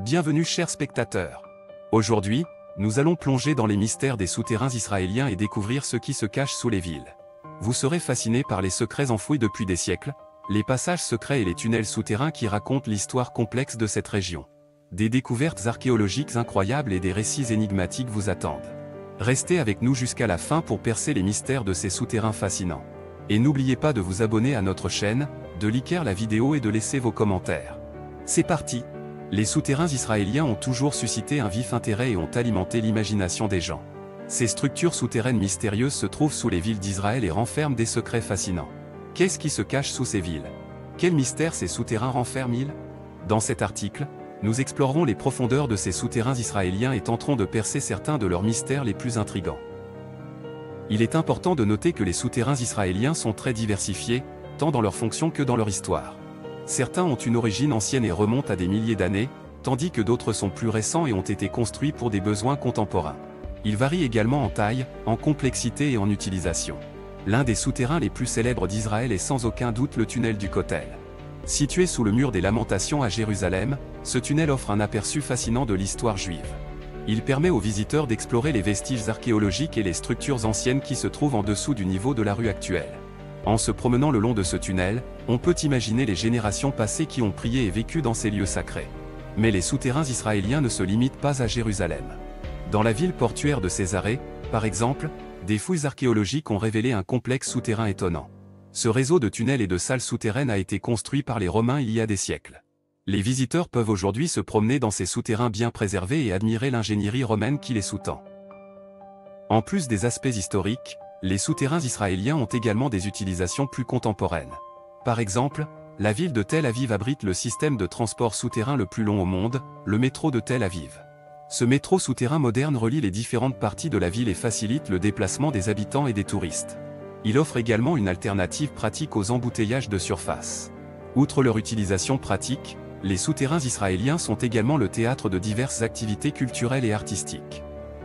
Bienvenue chers spectateurs. Aujourd'hui, nous allons plonger dans les mystères des souterrains israéliens et découvrir ce qui se cache sous les villes. Vous serez fascinés par les secrets enfouis depuis des siècles, les passages secrets et les tunnels souterrains qui racontent l'histoire complexe de cette région. Des découvertes archéologiques incroyables et des récits énigmatiques vous attendent. Restez avec nous jusqu'à la fin pour percer les mystères de ces souterrains fascinants. Et n'oubliez pas de vous abonner à notre chaîne, de liker la vidéo et de laisser vos commentaires. C'est parti! Les souterrains israéliens ont toujours suscité un vif intérêt et ont alimenté l'imagination des gens. Ces structures souterraines mystérieuses se trouvent sous les villes d'Israël et renferment des secrets fascinants. Qu'est-ce qui se cache sous ces villes? Quels mystères ces souterrains renferment-ils? Dans cet article, nous explorerons les profondeurs de ces souterrains israéliens et tenterons de percer certains de leurs mystères les plus intrigants. Il est important de noter que les souterrains israéliens sont très diversifiés, tant dans leur fonction que dans leur histoire. Certains ont une origine ancienne et remontent à des milliers d'années, tandis que d'autres sont plus récents et ont été construits pour des besoins contemporains. Ils varient également en taille, en complexité et en utilisation. L'un des souterrains les plus célèbres d'Israël est sans aucun doute le tunnel du Kotel. Situé sous le mur des Lamentations à Jérusalem, ce tunnel offre un aperçu fascinant de l'histoire juive. Il permet aux visiteurs d'explorer les vestiges archéologiques et les structures anciennes qui se trouvent en dessous du niveau de la rue actuelle. En se promenant le long de ce tunnel, on peut imaginer les générations passées qui ont prié et vécu dans ces lieux sacrés. Mais les souterrains israéliens ne se limitent pas à Jérusalem. Dans la ville portuaire de Césarée, par exemple, des fouilles archéologiques ont révélé un complexe souterrain étonnant. Ce réseau de tunnels et de salles souterraines a été construit par les Romains il y a des siècles. Les visiteurs peuvent aujourd'hui se promener dans ces souterrains bien préservés et admirer l'ingénierie romaine qui les sous-tend. En plus des aspects historiques, les souterrains israéliens ont également des utilisations plus contemporaines. Par exemple, la ville de Tel Aviv abrite le système de transport souterrain le plus long au monde, le métro de Tel Aviv. Ce métro souterrain moderne relie les différentes parties de la ville et facilite le déplacement des habitants et des touristes. Il offre également une alternative pratique aux embouteillages de surface. Outre leur utilisation pratique, les souterrains israéliens sont également le théâtre de diverses activités culturelles et artistiques.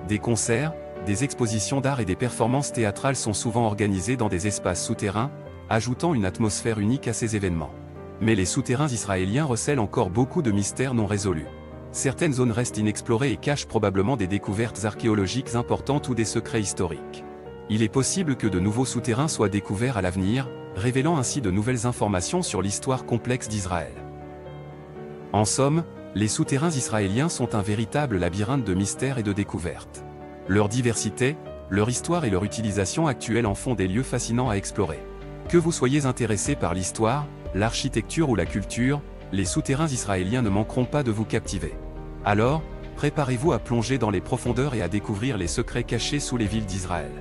Des concerts, des expositions d'art et des performances théâtrales sont souvent organisées dans des espaces souterrains, ajoutant une atmosphère unique à ces événements. Mais les souterrains israéliens recèlent encore beaucoup de mystères non résolus. Certaines zones restent inexplorées et cachent probablement des découvertes archéologiques importantes ou des secrets historiques. Il est possible que de nouveaux souterrains soient découverts à l'avenir, révélant ainsi de nouvelles informations sur l'histoire complexe d'Israël. En somme, les souterrains israéliens sont un véritable labyrinthe de mystères et de découvertes. Leur diversité, leur histoire et leur utilisation actuelle en font des lieux fascinants à explorer. Que vous soyez intéressé par l'histoire, l'architecture ou la culture, les souterrains israéliens ne manqueront pas de vous captiver. Alors, préparez-vous à plonger dans les profondeurs et à découvrir les secrets cachés sous les villes d'Israël.